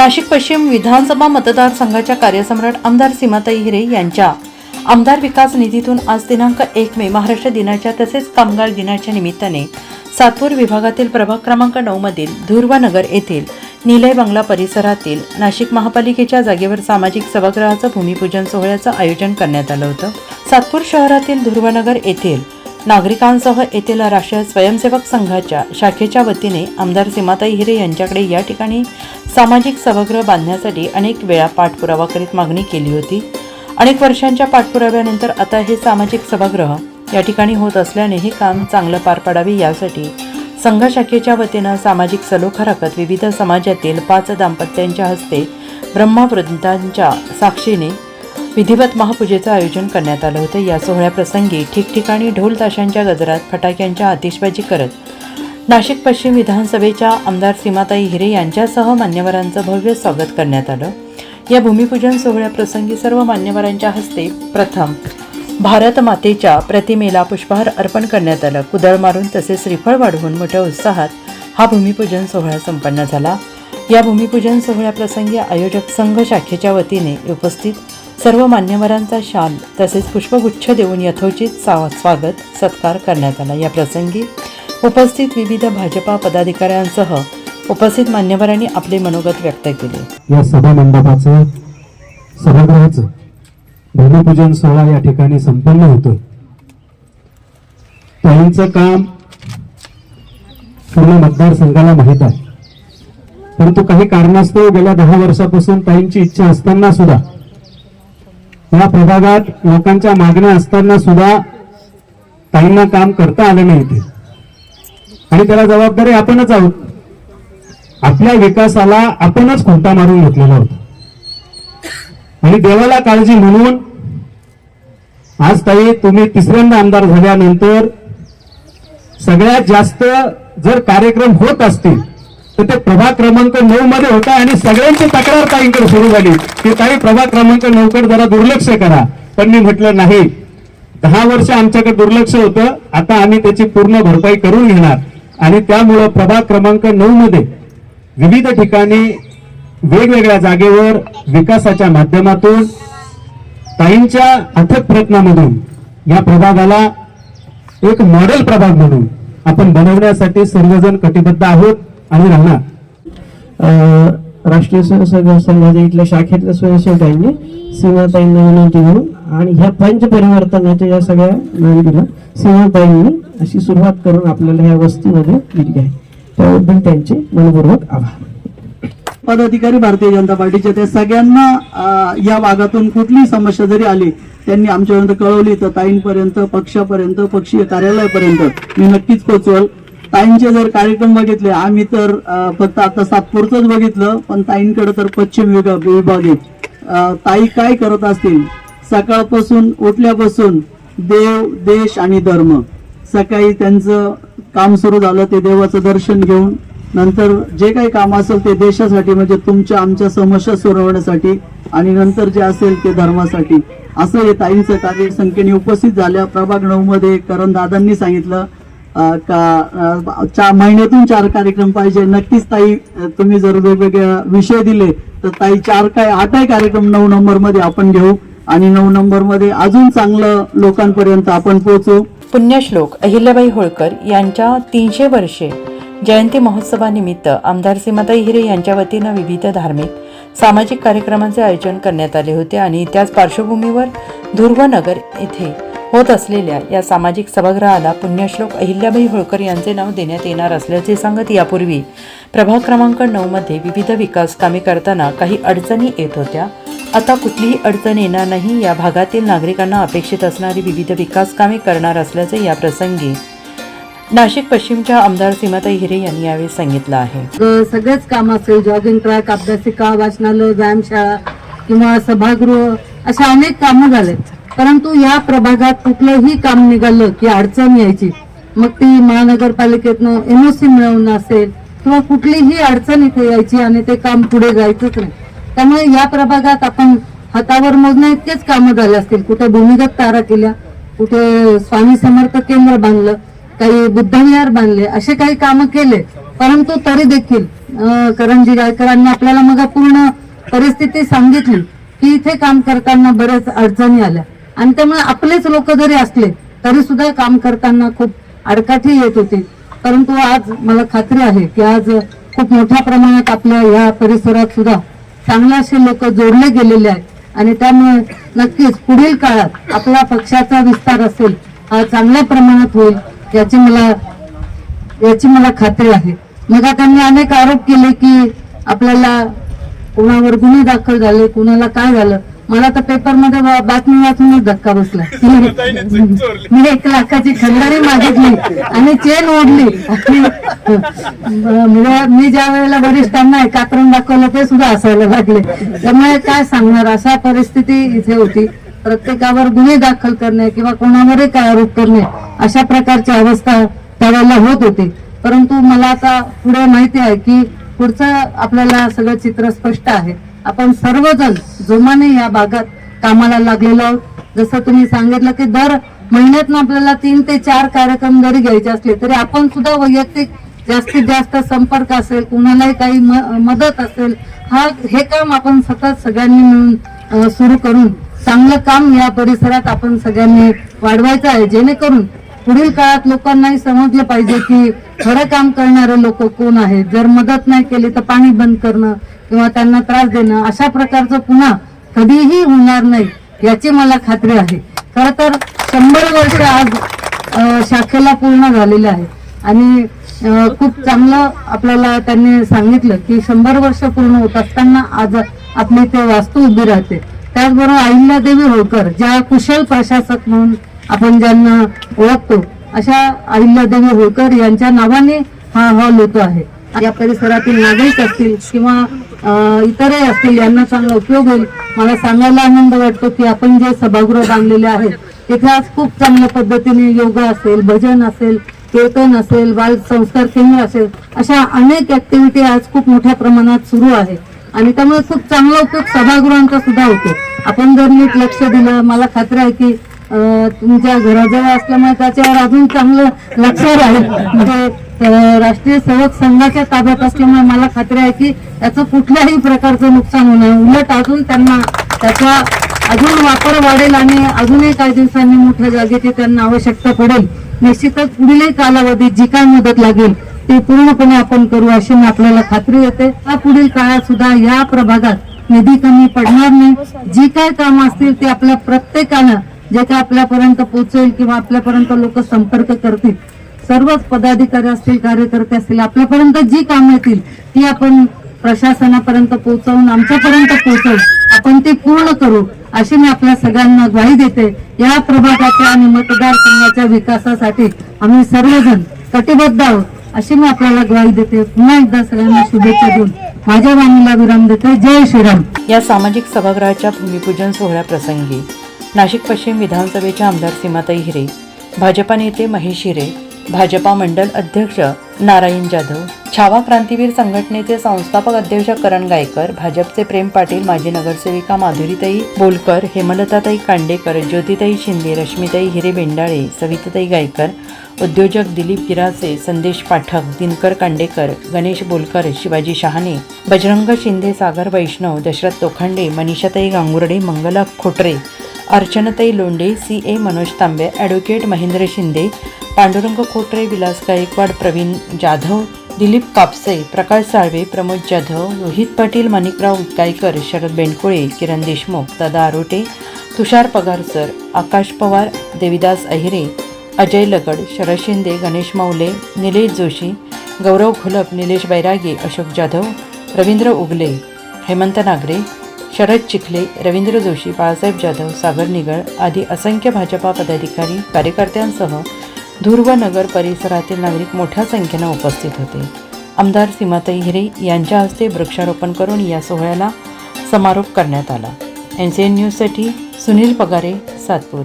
नाशिक पश्चिम विधानसभा मतदारसंघाच्या कार्यसम्राट आमदार सीमाताई हिरे यांच्या आमदार विकास निधीतून आज दिनांक 1 मे महाराष्ट्र दिनाच्या तसेच कामगार दिनाच्या निमित्ताने सातपूर विभागातील प्रभाग क्रमांक 9 मधील ध्रुवनगर येथील निलय बंगला परिसरातील नाशिक महापालिकेच्या जागेवर सामाजिक सभागृहाचं भूमिपूजन सोहळ्याचं आयोजन करण्यात आलं होतं। सातपूर शहरातील ध्रुवनगर येथील नागरिकांसह येथील राष्ट्रीय स्वयंसेवक संघाच्या शाखेच्या वतीने आमदार सीमाताई हिरे यांच्याकडे या ठिकाणी सामाजिक सभागृह बांधण्यासाठी अनेक वेळा पाठपुरावा करीत मागणी केली होती। अनेक वर्षांच्या पाठपुराव्यानंतर आता हे सामाजिक सभागृह या ठिकाणी होत असल्याने हे काम चांगलं पार पडावे यासाठी संघ शाखेच्या वतीने सामाजिक सलोखा राखत विविध समाजातील 5 दाम्पत्यांच्या हस्ते ब्रह्मवृंदांच्या साक्षीने विधिवत महापूजेचं आयोजन करण्यात आलं होतं। या सोहळ्याप्रसंगी ठिकठिकाणी ढोल ताशांच्या गजरात फटाक्यांच्या आतिषबाजी करत नाशिक पश्चिम विधानसभेच्या आमदार सीमाताई हिरे यांच्यासह मान्यवरांचं भव्य स्वागत करण्यात आलं। या भूमिपूजन सोहळ्याप्रसंगी सर्व मान्यवरांच्या हस्ते प्रथम भारत मातेच्या प्रतिमेला पुष्पहार अर्पण करण्यात आलं। कुदळ मारून तसेच श्रीफळ वाढवून मोठ्या उत्साहात हा भूमिपूजन सोहळा संपन्न झाला। या भूमिपूजन सोहळ्याप्रसंगी आयोजक संघ शाखेच्या वतीने उपस्थित सर्व मान्यवरांचा शाल तसेच पुष्पगुच्छ देऊन यथोचित स्वागत सत्कार करण्यात आला। या प्रसंगी उपस्थित विविध भाजपा पदाधिकाऱ्यांसह उपस्थित मान्यवरांनी आपले मनोगत व्यक्त केले। या सभा मंडपाचं सभागृहाचं भूमिपूजन सोहळा या ठिकाणी संपन्न होतं। ताईंचं काम पूर्ण मतदारसंघाला माहीत आहे, परंतु काही कारणास्तव गेल्या 10 वर्षापासून ताईंची इच्छा असताना सुद्धा या प्रभागात लोकांच्या मागण्या असताना सुद्धा ताईंना काम करता आलं नाही इथे, आणि त्याला जबाबदारी आपणच आहोत। आपल्या विकासाला आपणच खोटा मारून घेतलेला होता, आणि देवाला काळजी म्हणून आज ताई तुम्ही तिसऱ्यांदा आमदार झाल्यानंतर सगळ्यात जास्त जर कार्यक्रम होत असतील तर ते प्रभाग क्रमांक 9 मध्ये होता, आणि सगळ्यांची तक्रार ताईंकडे सुरू झाली की ताई प्रभाग क्रमांक 9 कडे जरा दुर्लक्ष करा। पण मी म्हटलं नाही, 10 वर्ष आमच्याकडे दुर्लक्ष होतं, आता आम्ही त्याची पूर्ण भरपाई करून घेणार। आणि त्यामुळं प्रभाग क्रमांक 9 मध्ये विविध ठिकाणी वेगवेगळ्या जागेवर विकासाच्या माध्यमातून ताईंच्या अथक प्रयत्नामधून या प्रभागाला एक मॉडेल प्रभाग म्हणून आपण बनवण्यासाठी सर्वजण कटिबद्ध आहोत आणि राहणार। राष्ट्रीय स्वयंसेवक संघाच्या इथल्या शाखेतल्या स्वयंसेवकांनी सीमाताईंना विनंती करून आणि ह्या पंच परिवर्तनाच्या या सगळ्या विनंतीला सीमाताईंनी अशी सुरुवात करून आपल्याला या वस्तीमध्ये दिली आहे, त्याबद्दल त्यांचे मनपूर्वक आभार। पदाधिकारी भारतीय जनता पार्टीचे ते सगळ्यांना या भागातून कुठलीही समस्या जरी आली त्यांनी आमच्यापर्यंत कळवली तर ताईंपर्यंत, पक्षापर्यंत, पक्षीय कार्यालयापर्यंत मी नक्कीच पोहोचवल। ताईंचे जर कार्यक्रम बघितले, आम्ही तर फक्त आता सातपूरचंच बघितलं, पण ताईंकडे तर पश्चिम विभाग आहे। ताई काय करत असतील, सकाळपासून उठल्यापासून देव, देश आणि धर्म, सकाळी त्यांचं काम सुरू झालं ते देवाचं दर्शन घेऊन, नंतर जे काही काम असेल ते देशासाठी म्हणजे तुमच्या आमच्या समस्या सोडवण्यासाठी, आणि नंतर जे असेल ते धर्मासाठी, असं हे ताईंचं कार्य संख्येने उपस्थित झाल्या। प्रभाग 9 मध्ये करण दादांनी सांगितलं का महिन्यातून 4 कार्यक्रम पाहिजे। नक्कीच ताई, तुम्ही जर वेगवेगळे विषय दिले तर ताई 4 काय 8 कार्यक्रम 9 नंबर मध्ये आपण घेऊ, आणि 9 नंबर मध्ये अजून चांगलं लोकांपर्यंत आपण पोहोचू। पुण्यश्लोक अहिल्याबाई होळकर यांच्या 300 वर्षे जयंती महोत्सवानिमित्त आमदार सीमाताई हिरे यांच्या वतीनं विविध धार्मिक सामाजिक कार्यक्रमांचे आयोजन करण्यात आले होते, आणि त्याच पार्श्वभूमीवर ध्रुवनगर येथे होत असलेल्या या सामाजिक सभागृहाला पुण्यश्लोक अहिल्याबाई होळकर यांचे नाव देण्यात येणार असल्याचे सांगत यापूर्वी प्रभाग क्रमांक 9 मध्ये विविध विकास कामे करताना काही अडचणी येत होत्या, आता कुठलीही अडचण येणार नाही। या भागातील नागरिकांना अपेक्षित असणारी विविध विकास कामे करणार असल्याचे या प्रसंगी नाशिक पश्चिमच्या आमदार सीमाताई हिरे यांनी यावेळी सांगितलं आहे। सगळेच काम असेल, जॉगिंग ट्रॅक, अभ्यासिका, वाचनालय, व्यायामशाळा किंवा सभागृह, अशा अनेक कामं झाले, परंतु या प्रभागात कुठलंही काम निघालं की अडचण यायची। मग ती महानगरपालिकेतनं NOC मिळवणं असेल किंवा कुठलीही अडचण इथे यायची आणि ते काम पुढे जायचंच नाही। त्यामुळे या प्रभागात आपण हातावर मोजण्या इतकेच कामं झाले असतील, कुठे भूमिगत तारा केल्या, कुठे स्वामी समर्थ केंद्र बांधलं, काही बुद्धविहार बांधले, असे काही कामं केले, परंतु तरी देखील करंजी गायकरांनी आपल्याला मग पूर्ण परिस्थिती सांगितली की इथे काम करताना बऱ्याच अडचणी आल्या आणि त्यामुळे आपलेच लोक जरी असले तरी सुद्धा काम करताना खूप अडकाठी येत होती. परंतु आज मला खात्री आहे की आज खूप मोठ्या प्रमाणात आपल्या या परिसरात सुद्धा चांगले असे लोक जोडले गेलेले आहेत आणि त्यामुळे नक्कीच पुढील काळात आपला पक्षाचा विस्तार असेल हा चांगल्या प्रमाणात होईल याची मला खात्री आहे. मग त्यांनी अनेक आरोप केले की आपल्याला कोणावर गुन्हे दाखल झाले, कुणाला काय झालं. मला तर पेपरमध्ये बातमी वाचूनच धक्का बसला. मी 1 लाखाची खंडणी मागितली आणि चेन ओढली. मी ज्या वेळेला वरिष्ठांना कात्रण दाखवलं ते सुद्धा हसायला लागले. त्यामुळे काय सांगणार, अशा परिस्थिती इथे होती. प्रत्येकावर गुन्हे दाखल करणे किंवा कोणावरही काय आरोप करणे अशा प्रकारची अवस्था त्यावेळेला होत होती. परंतु मला आता पुढे माहिती आहे की पुढचं आपल्याला सगळं चित्र स्पष्ट आहे. आपण सर्वजण जोमाने या भागात कामाला लागलेलो आहोत. जसं तुम्ही सांगितलं की दर महिन्यातनं आपल्याला 3 ते 4 कार्यक्रम जरी घ्यायचे असले तरी आपण सुद्धा वैयक्तिक जास्तीत जास्त संपर्क असेल, कुणालाही काही मदत असेल, हे काम आपण सतत सगळ्यांनी मिळून सुरू करून चांगलं काम या परिसरात आपण सगळ्यांनी वाढवायचं आहे, जेणेकरून पुढील काळात लोकांनाही समजलं पाहिजे की खरं काम करणारे लोक कोण आहेत. जर मदत नाही केली तर पाणी बंद करणं किंवा त्यांना त्रास देणं अशा प्रकारचं पुन्हा कधीही होणार नाही याची मला खात्री आहे. खरं तर 100 वर्ष आज शाखेला पूर्ण झालेले आहे आणि खूप चांगलं आपल्याला त्यांनी सांगितलं की 100 वर्ष पूर्ण होत असताना आज आपली ते वास्तू उभी राहते. त्याचबरोबर अहिल्यादेवी होळकर ज्या कुशल प्रशासक म्हणून आपण ज्यांना ओळखतो अशा अहिल्यादेवी होळकर यांच्या नावाने हा हॉल होतो आहे. या परिसरातील नागरिक असतील किंवा इतरही असतील यांना चांगला उपयोग होईल. मला सांगायला आनंद वाटतो की आपण जे सभागृह बांधलेले आहेत तिथे आज खूप चांगल्या पद्धतीने योगा असेल, भजन असेल, कीर्तन असेल, बाल संस्कार केंद्र असेल, अशा अनेक ऍक्टिव्हिटी आज खूप मोठ्या प्रमाणात सुरू आहे आणि त्यामुळे खूप चांगला उपयोग सभागृहांचा सुद्धा होतो. आपण जर नीट लक्ष दिलं, मला खात्री आहे की तुमच्या घराजवळ असल्यामुळे त्याच्यावर अजून चांगलं लक्ष राहील. म्हणजे राष्ट्रीय सेवक संघाच्या ताब्यात असल्यामुळे मला खात्री आहे की त्याचं कुठल्याही प्रकारचं नुकसान होणार, उलट अजून त्यांना त्याचा अजून वापर वाढेल आणि अजूनही काही दिवसांनी मोठ्या जागेची त्यांना आवश्यकता पडेल. निश्चितच पुढील कालावधीत जी काय मदत लागेल ते पूर्णपणे आपण करू अशी आपल्याला खात्री येते. पुढील काळात सुद्धा या प्रभागात निधी कमी पडणार नाही. जी काय कामं असतील ते आपल्या प्रत्येकानं जे काय आपल्यापर्यंत पोहोचेल किंवा आपल्यापर्यंत लोक संपर्क करतील, सर्वच पदाधिकारी असतील, कार्यकर्ते असतील, आपल्यापर्यंत जी कामं येतील ती आपण प्रशासनापर्यंत पोहोचवून आमच्यापर्यंत पोहोचवून आपण ती पूर्ण करू अशी मी आपल्या सगळ्यांना ग्वाही देते. या प्रभागाच्या आणि मतदारसंघाच्या विकासासाठी आम्ही सर्वजण कटिबद्ध आहोत अशी मी आपल्याला ग्वाही देते. पुन्हा एकदा सगळ्यांना शुभेच्छा देऊन माझ्या वाणीला विराम देते. जय श्रीराम. या सामाजिक सभागृहाच्या भूमिपूजन सोहळ्याप्रसंगी नाशिक पश्चिम विधानसभेच्या आमदार सीमाताई हिरे, भाजपा नेते महेश हिरे, भाजपा मंडल अध्यक्ष नारायण जाधव, छावा क्रांतीवीर संघटनेचे संस्थापक अध्यक्ष करण गायकर, भाजपचे प्रेम पाटील, माजी नगरसेविका माधुरीताई बोलकर, हेमलताताई कांडेकर, ज्योतिताई शिंदे, रश्मिताई हिरे बेंडाळे, सविताताई गायकर, उद्योजक दिलीप गिरासे, संदेश पाठक, दिनकर कांडेकर, गणेश बोलकर, शिवाजी शहाणे, बजरंग शिंदे, सागर वैष्णव, दशरथ तोखंडे, मनीषाताई गांगुर्डे, मंगला खोटरे, अर्चनाताई लोंढे, CA मनोज तांबे, ॲडव्होकेट महेंद्र शिंदे, पांडुरंग खोटरे, विलास गायकवाड, प्रवीण जाधव, दिलीप कापसे, प्रकाश साळवे, प्रमोद जाधव, रोहित पाटील, माणिकराव गायकर, शरद बेंडकोळे, किरण देशमुख, दादा आरोटे, तुषार पगारसर, आकाश पवार, देविदास अहिरे, अजय लगड, शरद शिंदे, गणेश माऊले, निलेश जोशी, गौरव घोलप, निलेश बैरागे, अशोक जाधव, रवींद्र उगले, हेमंत नागरे, शरद चिखले, रवींद्र जोशी, बाळासाहेब जाधव, सागर निगळ आदी असंख्य भाजपा पदाधिकारी कार्यकर्त्यांसह धुर्व नगर परिसरातील नागरिक मोठ्या संख्येने उपस्थित होते. आमदार सीमाताई हिरे यांच्या हस्ते वृक्षारोपण करून या सोहळ्याला समारोप करण्यात आला. NCN न्यूजसाठी सुनील पगारे, सातपूर.